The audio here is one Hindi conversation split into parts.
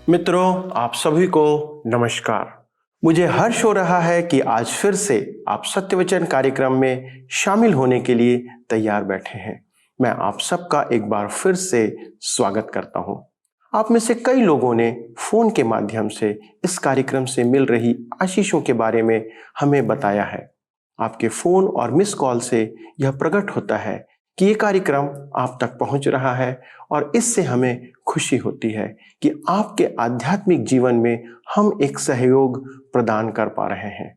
मित्रों, आप सभी को नमस्कार। मुझे हर्ष हो रहा है कि आज फिर से आप सत्यवचन कार्यक्रम में शामिल होने के लिए तैयार बैठे हैं। मैं आप सबका एक बार फिर से स्वागत करता हूं। आप में से कई लोगों ने फोन के माध्यम से इस कार्यक्रम से मिल रही आशीषों के बारे में हमें बताया है। आपके फोन और मिस कॉल से यह प्रकट होता है कि ये कार्यक्रम आप तक पहुंच रहा है और इससे हमें खुशी होती है कि आपके आध्यात्मिक जीवन में हम एक सहयोग प्रदान कर पा रहे हैं।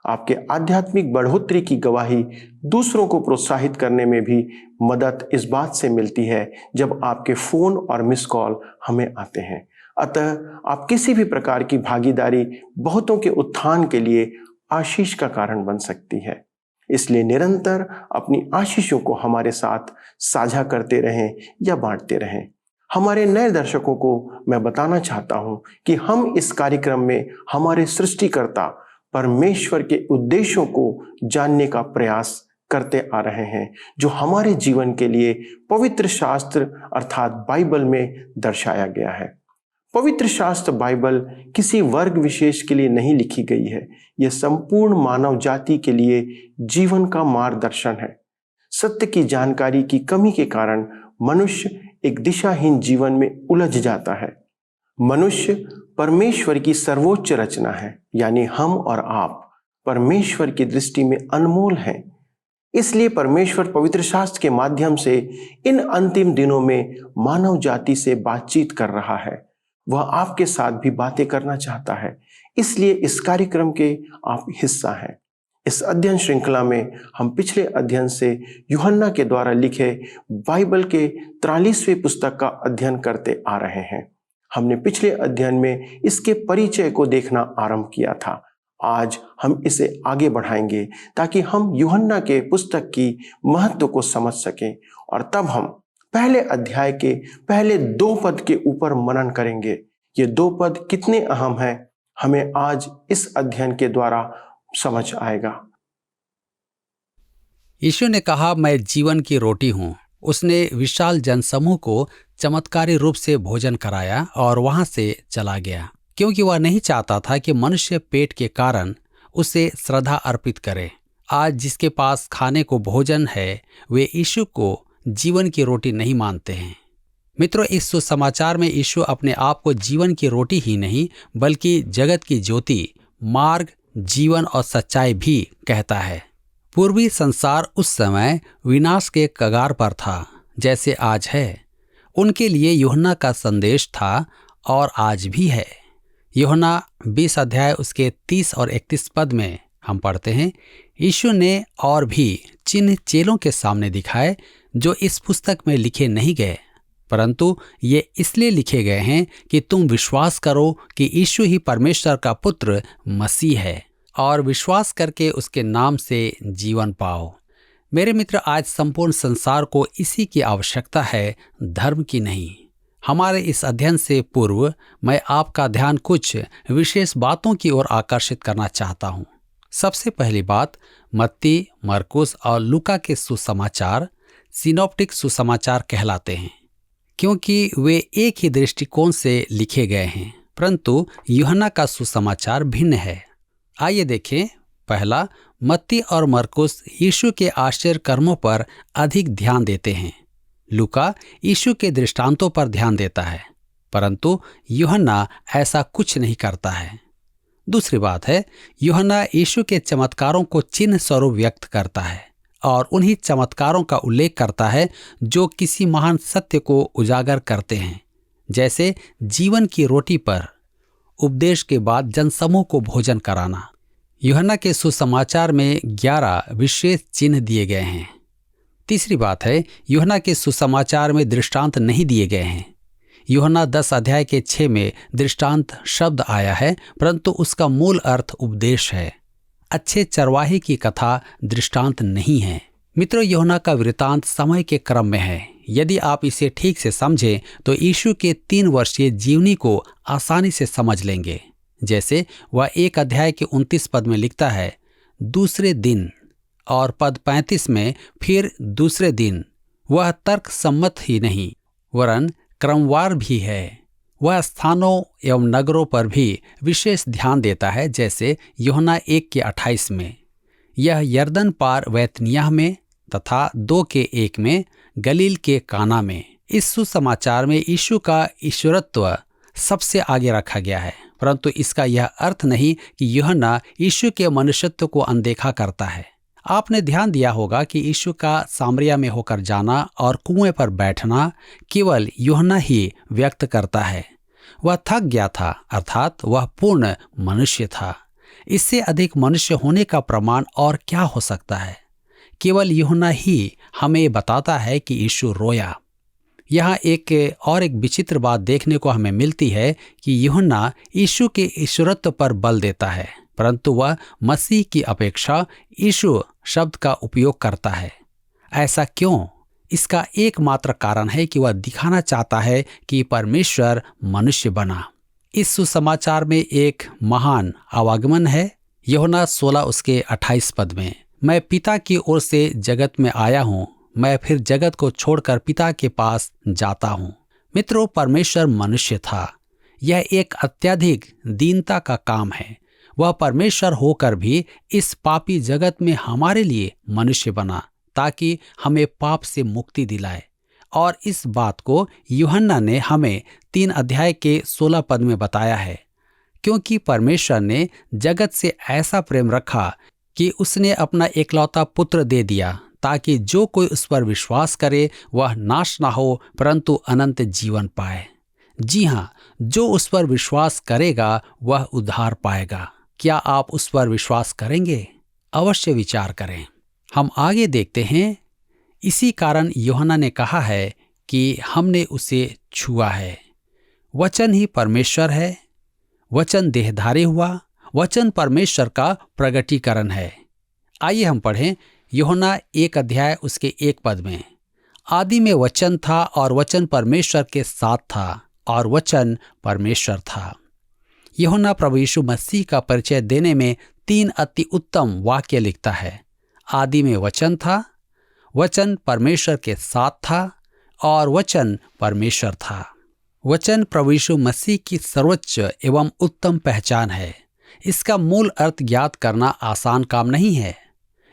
आपके आध्यात्मिक बढ़ोतरी की गवाही दूसरों को प्रोत्साहित करने में भी मदद इस बात से मिलती है जब आपके फोन और मिस कॉल हमें आते हैं। अतः आप किसी भी प्रकार की भागीदारी बहुतों के उत्थान के लिए आशीष का कारण बन सकती है। इसलिए निरंतर अपनी आशीषों को हमारे साथ साझा करते रहें या बांटते रहें। हमारे नए दर्शकों को मैं बताना चाहता हूं कि हम इस कार्यक्रम में हमारे सृष्टिकर्ता परमेश्वर के उद्देश्यों को जानने का प्रयास करते आ रहे हैं, जो हमारे जीवन के लिए पवित्र शास्त्र अर्थात बाइबल में दर्शाया गया है। पवित्र शास्त्र बाइबल किसी वर्ग विशेष के लिए नहीं लिखी गई है। यह संपूर्ण मानव जाति के लिए जीवन का मार्गदर्शन है। सत्य की जानकारी की कमी के कारण मनुष्य एक दिशाहीन जीवन में उलझ जाता है। मनुष्य परमेश्वर की सर्वोच्च रचना है, यानी हम और आप परमेश्वर की दृष्टि में अनमोल हैं। इसलिए परमेश्वर पवित्र शास्त्र के माध्यम से इन अंतिम दिनों में मानव जाति से बातचीत कर रहा है। वह आपके साथ भी बातें करना चाहता है। इसलिए इस कार्यक्रम के आप हिस्सा हैं। इस अध्ययन श्रृंखला में हम पिछले अध्ययन से यूहन्ना के द्वारा लिखे बाइबल के 43वें पुस्तक का अध्ययन करते आ रहे हैं। हमने पिछले अध्ययन में इसके परिचय को देखना आरंभ किया था। आज हम इसे आगे बढ़ाएंगे ताकि हम यूहन्ना के पुस्तक की महत्व को समझ सकें और तब हम पहले अध्याय के पहले 2 पद के ऊपर मनन करेंगे। ये 2 पद कितने अहम हैं, हमें आज इस अध्ययन के द्वारा समझ आएगा। यीशु ने कहा, मैं जीवन की रोटी हूँ। उसने विशाल जनसमूह को चमत्कारी रूप से भोजन कराया और वहां से चला गया, क्योंकि वह नहीं चाहता था कि मनुष्य पेट के कारण उसे श्रद्धा अर्पित करे। आज जिसके पास खाने को भोजन है, वे यीशु को जीवन की रोटी नहीं मानते हैं। मित्रों, इस सुसमाचार में यीशु अपने आप को जीवन की रोटी ही नहीं बल्कि जगत की ज्योति, मार्ग, जीवन और सच्चाई भी कहता है। पूर्वी संसार उस समय विनाश के कगार पर था, जैसे आज है। उनके लिए यूहन्ना का संदेश था और आज भी है। यूहन्ना 20 अध्याय उसके 30 और 31 पद में हम पढ़ते हैं, यीशु ने और भी चिन्ह चेलों के सामने दिखाए जो इस पुस्तक में लिखे नहीं गए, परंतु ये इसलिए लिखे गए हैं कि तुम विश्वास करो कि यीशु ही परमेश्वर का पुत्र मसीह है और विश्वास करके उसके नाम से जीवन पाओ। मेरे मित्र, आज संपूर्ण संसार को इसी की आवश्यकता है, धर्म की नहीं। हमारे इस अध्ययन से पूर्व मैं आपका ध्यान कुछ विशेष बातों की ओर आकर्षित करना चाहता हूँ। सबसे पहली बात, मत्ती, मरकुस और लूका के सुसमाचार सिनॉप्टिक सुसमाचार कहलाते हैं, क्योंकि वे एक ही दृष्टिकोण से लिखे गए हैं, परंतु यूहन्ना का सुसमाचार भिन्न है। आइए देखें। पहला, मत्ती और मरकुस यीशु के आश्चर्य कर्मों पर अधिक ध्यान देते हैं। लूका यीशु के दृष्टांतों पर ध्यान देता है, परंतु यूहन्ना ऐसा कुछ नहीं करता है। दूसरी बात है, यूहन्ना यीशु के चमत्कारों को चिन्ह स्वरूप व्यक्त करता है और उन्हीं चमत्कारों का उल्लेख करता है जो किसी महान सत्य को उजागर करते हैं, जैसे जीवन की रोटी पर उपदेश के बाद जनसमूह को भोजन कराना। यूहन्ना के सुसमाचार में 11 विशेष चिन्ह दिए गए हैं। तीसरी बात है, यूहन्ना के सुसमाचार में दृष्टांत नहीं दिए गए हैं। यूहन्ना 10 अध्याय के 6 में दृष्टांत शब्द आया है, परंतु उसका मूल अर्थ उपदेश है। अच्छे चरवाहे की कथा दृष्टांत नहीं है। मित्रों, यूहन्ना का वृतांत समय के क्रम में है। यदि आप इसे ठीक से समझें तो यीशु के 3 वर्षीय जीवनी को आसानी से समझ लेंगे। जैसे वह 1 अध्याय के 29 पद में लिखता है, दूसरे दिन, और पद 35 में फिर दूसरे दिन। वह तर्क सम्मत ही नहीं वरन क्रमवार भी है। वह स्थानों एवं नगरों पर भी विशेष ध्यान देता है, जैसे यूहन्ना 1:28 में, यह यरदन पार बैतनिय्याह में तथा 2:1 में गलील के काना में। इस सुसमाचार में यीशु का ईश्वरत्व सबसे आगे रखा गया है, परंतु इसका यह अर्थ नहीं कि यूहन्ना यीशु के मनुष्यत्व को अनदेखा करता है। आपने ध्यान दिया होगा कि यीशु का सामरिया में होकर जाना और कुएं पर बैठना केवल यूहन्ना ही व्यक्त करता है। वह थक गया था, अर्थात वह पूर्ण मनुष्य था। इससे अधिक मनुष्य होने का प्रमाण और क्या हो सकता है? केवल यूहन्ना ही हमें बताता है कि यीशु रोया। यहाँ एक विचित्र बात देखने को हमें मिलती है कि यूहन्ना यीशु के ईश्वरत्व पर बल देता है, परंतु वह मसीह की अपेक्षा यीशु शब्द का उपयोग करता है। ऐसा क्यों? इसका एकमात्र कारण है कि वह दिखाना चाहता है कि परमेश्वर मनुष्य बना। इस सुसमाचार में एक महान आवागमन है। यूहन्ना 16:28 में, मैं पिता की ओर से जगत में आया हूँ, मैं फिर जगत को छोड़कर पिता के पास जाता हूँ। मित्रों, परमेश्वर मनुष्य था। यह एक अत्यधिक दीनता का काम है। वह परमेश्वर होकर भी इस पापी जगत में हमारे लिए मनुष्य बना ताकि हमें पाप से मुक्ति दिलाए। और इस बात को यूहन्ना ने हमें 3:16 में बताया है, क्योंकि परमेश्वर ने जगत से ऐसा प्रेम रखा कि उसने अपना एकलौता पुत्र दे दिया, ताकि जो कोई उस पर विश्वास करे वह नाश ना हो परंतु अनंत जीवन पाए। जी हाँ, जो उस पर विश्वास करेगा वह उद्धार पाएगा। क्या आप उस पर विश्वास करेंगे? अवश्य विचार करें। हम आगे देखते हैं। इसी कारण यूहन्ना ने कहा है कि हमने उसे छुआ है। वचन ही परमेश्वर है। वचन देहधारी हुआ। वचन परमेश्वर का प्रगटीकरण है। आइए हम पढ़ें यूहन्ना 1:1 में, आदि में वचन था और वचन परमेश्वर के साथ था और वचन परमेश्वर था। यूहन्ना प्रभु यीशु मसीह का परिचय देने में 3 अति उत्तम वाक्य लिखता है। आदि में वचन था, वचन परमेश्वर के साथ था और वचन परमेश्वर था। वचन प्रभु यीशु मसीह की सर्वोच्च एवं उत्तम पहचान है। इसका मूल अर्थ ज्ञात करना आसान काम नहीं है।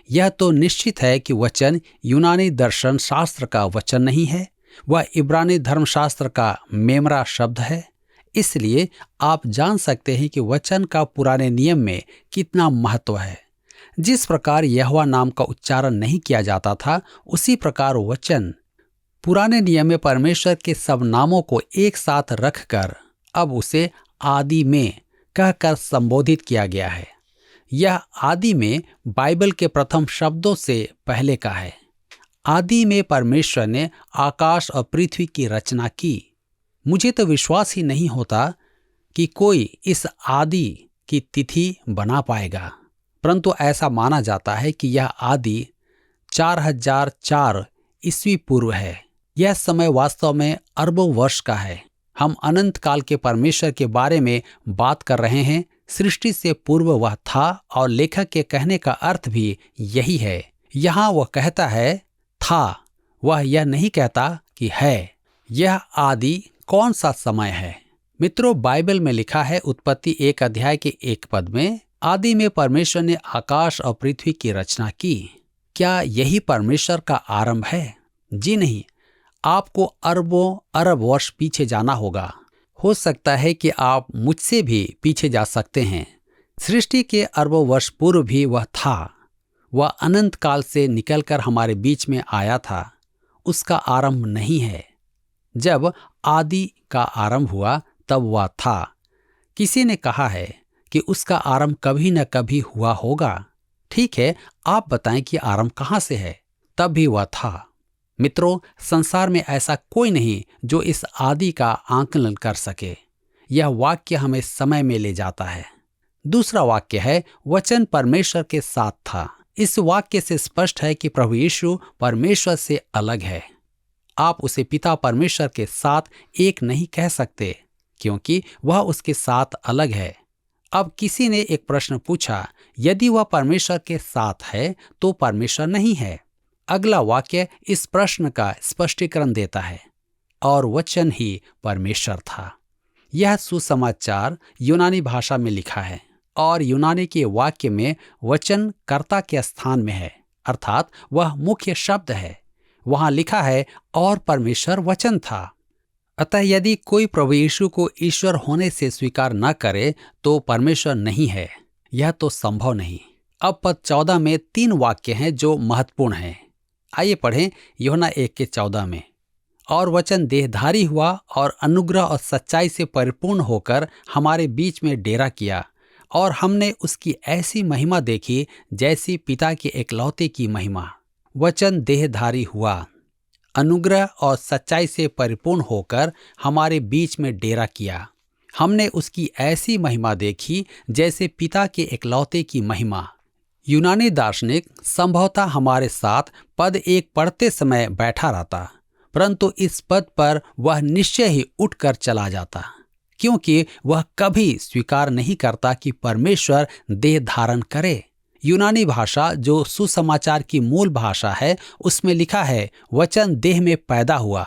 यह तो निश्चित है कि वचन यूनानी दर्शन शास्त्र का वचन नहीं है, वह इब्रानी धर्मशास्त्र का मेमरा शब्द है। इसलिए आप जान सकते हैं कि वचन का पुराने नियम में कितना महत्व है। जिस प्रकार यहोवा नाम का उच्चारण नहीं किया जाता था, उसी प्रकार वचन पुराने नियम में परमेश्वर के सब नामों को एक साथ रखकर अब उसे आदि में कहकर संबोधित किया गया है। यह आदि में बाइबल के प्रथम शब्दों से पहले का है। आदि में परमेश्वर ने आकाश और पृथ्वी की रचना की। मुझे तो विश्वास ही नहीं होता कि कोई इस आदि की तिथि बना पाएगा, परंतु ऐसा माना जाता है कि यह आदि 4004 ईस्वी पूर्व है। यह समय वास्तव में अरबों वर्ष का है। हम अनंत काल के परमेश्वर के बारे में बात कर रहे हैं। सृष्टि से पूर्व वह था और लेखक के कहने का अर्थ भी यही है। यहाँ वह कहता है था, वह यह नहीं कहता कि है। यह आदि कौन सा समय है? मित्रों, बाइबल में लिखा है उत्पत्ति 1:1 में, आदि में परमेश्वर ने आकाश और पृथ्वी की रचना की। क्या यही परमेश्वर का आरंभ है? जी नहीं, आपको अरबों अरब वर्ष पीछे जाना होगा। हो सकता है कि आप मुझसे भी पीछे जा सकते हैं। सृष्टि के अरबों वर्ष पूर्व भी वह था। वह अनंत काल से निकलकर हमारे बीच में आया था। उसका आरंभ नहीं है। जब आदि का आरंभ हुआ तब वह था। किसी ने कहा है कि उसका आरंभ कभी न कभी हुआ होगा। ठीक है, आप बताएं कि आरंभ कहाँ से है? तब भी वह था। मित्रों, संसार में ऐसा कोई नहीं जो इस आदि का आकलन कर सके। यह वाक्य हमें समय में ले जाता है। दूसरा वाक्य है वचन परमेश्वर के साथ था। इस वाक्य से स्पष्ट है कि प्रभु यीशु परमेश्वर से अलग है। आप उसे पिता परमेश्वर के साथ एक नहीं कह सकते, क्योंकि वह उसके साथ अलग है। अब किसी ने एक प्रश्न पूछा, यदि वह परमेश्वर के साथ है तो परमेश्वर नहीं है? अगला वाक्य इस प्रश्न का स्पष्टीकरण देता है, और वचन ही परमेश्वर था। यह सुसमाचार यूनानी भाषा में लिखा है और यूनानी के वाक्य में वचन कर्ता के स्थान में है, अर्थात वह मुख्य शब्द है। वहां लिखा है और परमेश्वर वचन था। अतः यदि कोई प्रभु यीशु को ईश्वर होने से स्वीकार न करे तो परमेश्वर नहीं है, यह तो संभव नहीं। अब पद 14 में 3 वाक्य हैं जो महत्वपूर्ण हैं। आइए पढ़ें यूहन्ना 1:14 में। और वचन देहधारी हुआ और अनुग्रह और सच्चाई से परिपूर्ण होकर हमारे बीच में डेरा किया, और हमने उसकी ऐसी महिमा देखी जैसी पिता के एकलौते की महिमा। वचन देहधारी हुआ, अनुग्रह और सच्चाई से परिपूर्ण होकर हमारे बीच में डेरा किया। हमने उसकी ऐसी महिमा देखी जैसे पिता के एकलौते की महिमा। यूनानी दार्शनिक संभवतः हमारे साथ पद 1 पढ़ते समय बैठा रहता, परंतु इस पद पर वह निश्चय ही उठकर चला जाता, क्योंकि वह कभी स्वीकार नहीं करता कि परमेश्वर देह धारण करे। यूनानी भाषा जो सुसमाचार की मूल भाषा है, उसमें लिखा है वचन देह में पैदा हुआ,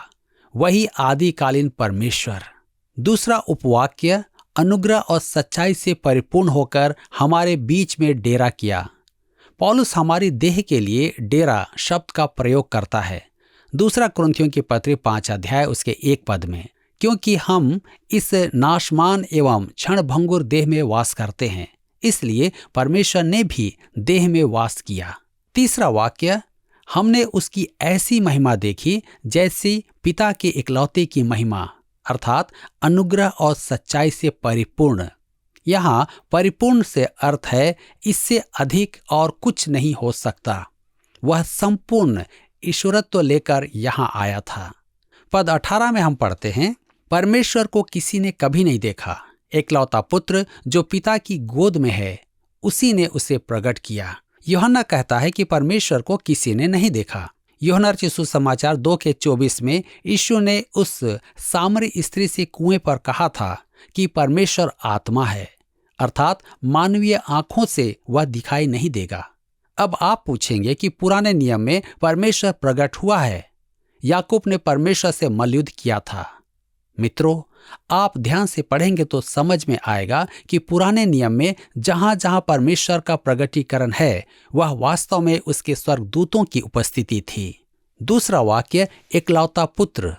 वही आदिकालीन परमेश्वर। दूसरा उपवाक्य अनुग्रह और सच्चाई से परिपूर्ण होकर हमारे बीच में डेरा किया। पौलुस हमारी देह के लिए डेरा शब्द का प्रयोग करता है। दूसरा कुरिन्थियों की पत्री 5 अध्याय उसके 1 पद में, क्योंकि हम इस नाशमान एवं क्षणभंगुर देह में वास करते हैं, इसलिए परमेश्वर ने भी देह में वास किया। तीसरा वाक्य, हमने उसकी ऐसी महिमा देखी जैसी पिता के इकलौते की महिमा, अर्थात अनुग्रह और सच्चाई से परिपूर्ण। यहाँ परिपूर्ण से अर्थ है इससे अधिक और कुछ नहीं हो सकता। वह संपूर्ण ईश्वरत्व लेकर यहाँ आया था। पद 18 में हम पढ़ते हैं, परमेश्वर को किसी ने कभी नहीं देखा, एकलौता पुत्र जो पिता की गोद में है, उसी ने उसे प्रकट किया। यूहन्ना कहता है कि परमेश्वर को किसी ने नहीं देखा। यूहन्ना रचित सुसमाचार 2:24 में यीशु ने उस सामरी स्त्री से कुएं पर कहा था कि परमेश्वर आत्मा है, अर्थात मानवीय आंखों से वह दिखाई नहीं देगा। अब आप पूछेंगे कि पुराने नियम में परमेश्वर प्रकट हुआ है, याकूब ने परमेश्वर से मल्लयुद्ध किया था। मित्रों, आप ध्यान से पढ़ेंगे तो समझ में आएगा कि पुराने नियम में जहां जहां परमेश्वर का प्रकटीकरण है, वह वास्तव में उसके स्वर्गदूतों की उपस्थिति थी। दूसरा वाक्य, एकलौता पुत्र।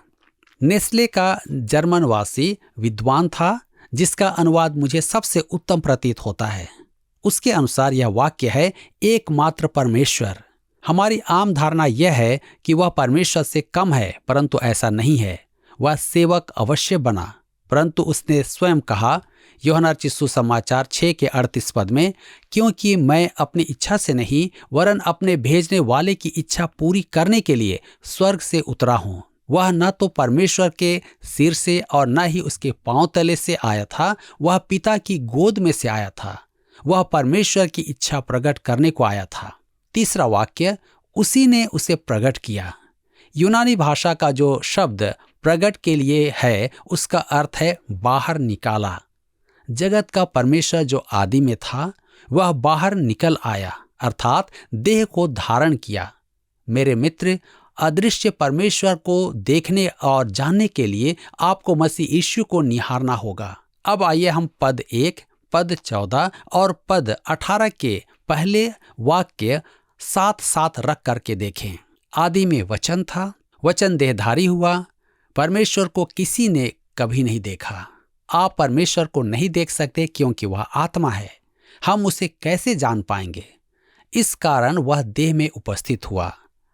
नेस्ले का जर्मनवासी विद्वान था, जिसका अनुवाद मुझे सबसे उत्तम प्रतीत होता है। उसके अनुसार यह वाक्य है एकमात्र परमेश्वर। हमारी आम धारणा यह है कि वह परमेश्वर से कम है, परंतु ऐसा नहीं है। वह सेवक अवश्य बना, परंतु उसने स्वयं कहा, यूहन्ना रचित सुसमाचार 6:38 पद में, क्योंकि मैं अपनी इच्छा से नहीं वरन अपने भेजने वाले की इच्छा पूरी करने के लिए स्वर्ग से उतरा हूं। वह न तो परमेश्वर के सिर से और न ही उसके पांव तले से आया था, वह पिता की गोद में से आया था। वह परमेश्वर की इच्छा प्रकट करने को आया था। तीसरा वाक्य, उसी ने उसे प्रकट किया। यूनानी भाषा का जो शब्द प्रकट के लिए है, उसका अर्थ है बाहर निकाला। जगत का परमेश्वर जो आदि में था, वह बाहर निकल आया, अर्थात देह को धारण किया। मेरे मित्र, अदृश्य परमेश्वर को देखने और जानने के लिए आपको मसीह यीशु को निहारना होगा। अब आइए हम पद 1, पद 14 और पद 18 के पहले वाक्य साथ साथ रख करके देखें। आदि में वचन था, वचन देहधारी हुआ, परमेश्वर को किसी ने कभी नहीं देखा। आप परमेश्वर को नहीं देख सकते क्योंकि वह आत्मा है। हम उसे कैसे जान पाएंगे? इस कारण वह देह में उपस्थित हुआ।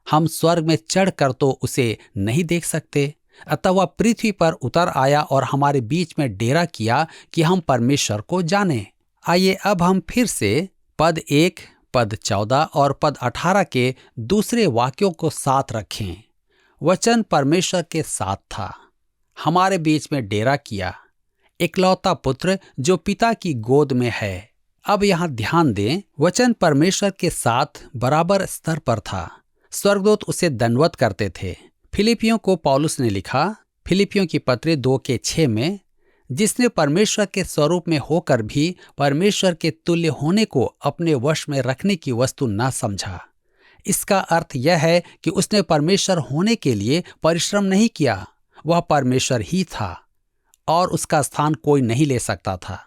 हम स्वर्ग में चढ़कर तो उसे नहीं देख सकते, अतः वह पृथ्वी पर उतर आया और हमारे बीच में डेरा किया कि हम परमेश्वर को जानें। आइए अब हम फिर से पद 1, पद 14 और पद 18 के दूसरे वाक्यों को साथ रखें। वचन परमेश्वर के साथ था, हमारे बीच में डेरा किया, एकलौता पुत्र जो पिता की गोद में है। अब यहाँ ध्यान दें, वचन परमेश्वर के साथ बराबर स्तर पर था। स्वर्गदूत उसे दंडवत करते थे। फिलिपियों को पौलुस ने लिखा, फिलिपियों की पत्री 2:6 में, जिसने परमेश्वर के स्वरूप में होकर भी परमेश्वर के तुल्य होने को अपने वश में रखने की वस्तु न समझा। इसका अर्थ यह है कि उसने परमेश्वर होने के लिए परिश्रम नहीं किया, वह परमेश्वर ही था और उसका स्थान कोई नहीं ले सकता था।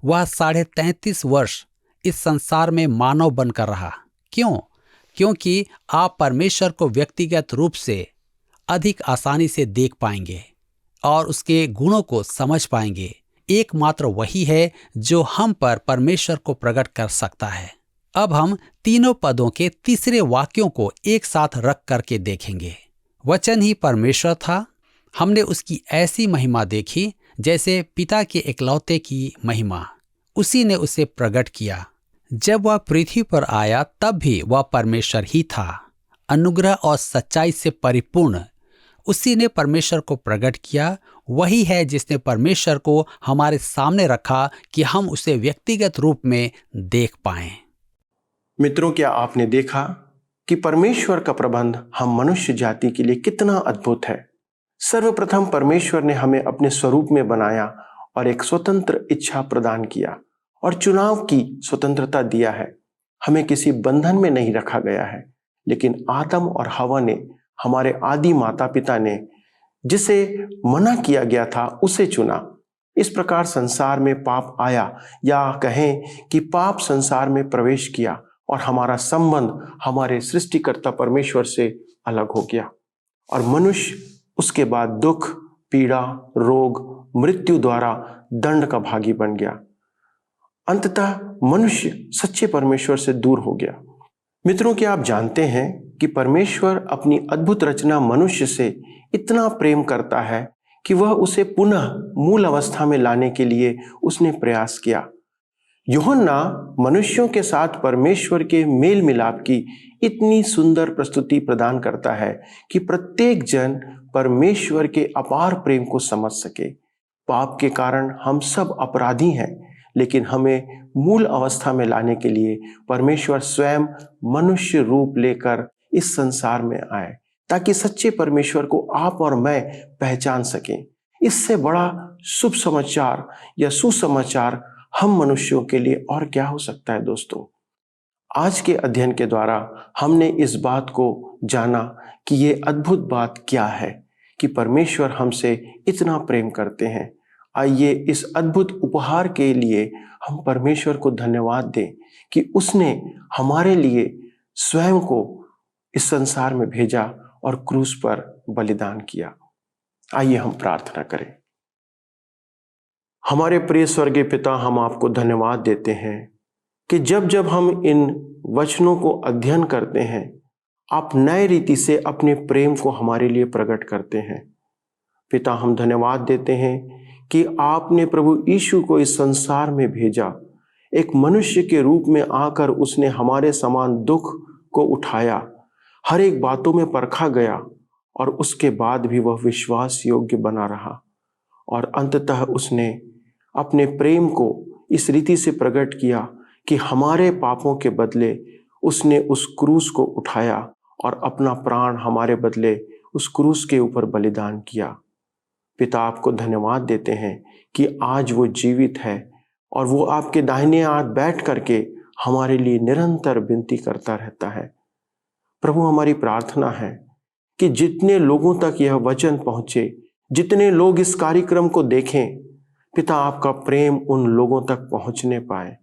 वह 33.5 वर्ष इस संसार में मानव बनकर रहा। क्यों? क्योंकि आप परमेश्वर को व्यक्तिगत रूप से अधिक आसानी से देख पाएंगे और उसके गुणों को समझ पाएंगे। एकमात्र वही है जो हम पर परमेश्वर को प्रकट कर सकता है। अब हम तीनों पदों के तीसरे वाक्यों को एक साथ रख करके देखेंगे। वचन ही परमेश्वर था। हमने उसकी ऐसी महिमा देखी जैसे पिता के एकलौते की महिमा। उसी ने उसे प्रकट किया। जब वह पृथ्वी पर आया तब भी वह परमेश्वर ही था, अनुग्रह और सच्चाई से परिपूर्ण। उसी ने परमेश्वर को प्रकट किया। वही है जिसने परमेश्वर को हमारे सामने रखा कि हम उसे व्यक्तिगत रूप में देख पाएं। मित्रों, क्या आपने देखा कि परमेश्वर का प्रबंध हम मनुष्य जाति के लिए कितना अद्भुत है। सर्वप्रथम परमेश्वर ने हमें अपने स्वरूप में बनाया और एक स्वतंत्र इच्छा प्रदान किया और चुनाव की स्वतंत्रता दिया है। हमें किसी बंधन में नहीं रखा गया है, लेकिन आदम और हवा ने, हमारे आदि माता पिता ने जिसे मना किया गया था उसे चुना। इस प्रकार संसार में पाप आया, या कहें कि पाप संसार में प्रवेश किया और हमारा संबंध हमारे सृष्टिकर्ता परमेश्वर से अलग हो गया और मनुष्य उसके बाद दुख, पीड़ा, रोग, मृत्यु द्वारा दंड का भागी बन गया। अंततः मनुष्य सच्चे परमेश्वर से दूर हो गया। मित्रों, क्या आप जानते हैं कि परमेश्वर अपनी अद्भुत रचना मनुष्य से इतना प्रेम करता है कि वह उसे पुनः मूल अवस्था में लाने के लिए उसने प्रयास किया। यूहन्ना मनुष्यों के साथ परमेश्वर के मेल मिलाप की इतनी सुंदर प्रस्तुति प्रदान करता है कि प्रत्येक जन परमेश्वर के अपार प्रेम को समझ सके। पाप के कारण हम सब अपराधी हैं, लेकिन हमें मूल अवस्था में लाने के लिए परमेश्वर स्वयं मनुष्य रूप लेकर इस संसार में आए, ताकि सच्चे परमेश्वर को आप और मैं पहचान सकें। इससे बड़ा शुभ समाचार या सुसमाचार हम मनुष्यों के लिए और क्या हो सकता है। दोस्तों, आज के अध्ययन के द्वारा हमने इस बात को जाना कि ये अद्भुत बात क्या है कि परमेश्वर हमसे इतना प्रेम करते हैं। आइए इस अद्भुत उपहार के लिए हम परमेश्वर को धन्यवाद दें कि उसने हमारे लिए स्वयं को इस संसार में भेजा और क्रूस पर बलिदान किया। आइए हम प्रार्थना करें। हमारे प्रिय स्वर्गीय पिता, हम आपको धन्यवाद देते हैं कि जब जब हम इन वचनों को अध्ययन करते हैं, आप नए रीति से अपने प्रेम को हमारे लिए प्रकट करते हैं। पिता, हम धन्यवाद देते हैं कि आपने प्रभु यीशु को इस संसार में भेजा। एक मनुष्य के रूप में आकर उसने हमारे समान दुख को उठाया, हर एक बातों में परखा गया और उसके बाद भी वह विश्वास योग्य बना रहा और अंततः उसने अपने प्रेम को इस रीति से प्रकट किया कि हमारे पापों के बदले उसने उस क्रूस को उठाया और अपना प्राण हमारे बदले उस क्रूस के ऊपर बलिदान किया। पिता, आपको धन्यवाद देते हैं कि आज वो जीवित है और वो आपके दाहिने हाथ बैठ करके हमारे लिए निरंतर विनती करता रहता है। प्रभु, हमारी प्रार्थना है कि जितने लोगों तक यह वचन पहुंचे, जितने लोग इस कार्यक्रम को देखें, पिता आपका प्रेम उन लोगों तक पहुंचने पाए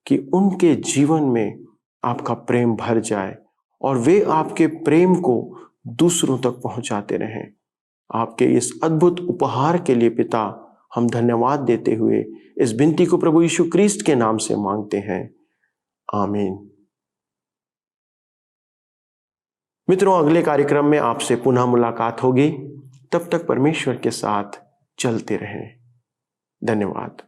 कि उनके जीवन में आपका प्रेम भर जाए और वे आपके प्रेम को दूसरों तक पहुंचाते रहें। आपके इस अद्भुत उपहार के लिए पिता हम धन्यवाद देते हुए इस विनती को प्रभु यीशु क्रिस्ट के नाम से मांगते हैं, आमीन। मित्रों, अगले कार्यक्रम में आपसे पुनः मुलाकात होगी। तब तक परमेश्वर के साथ चलते रहें। धन्यवाद।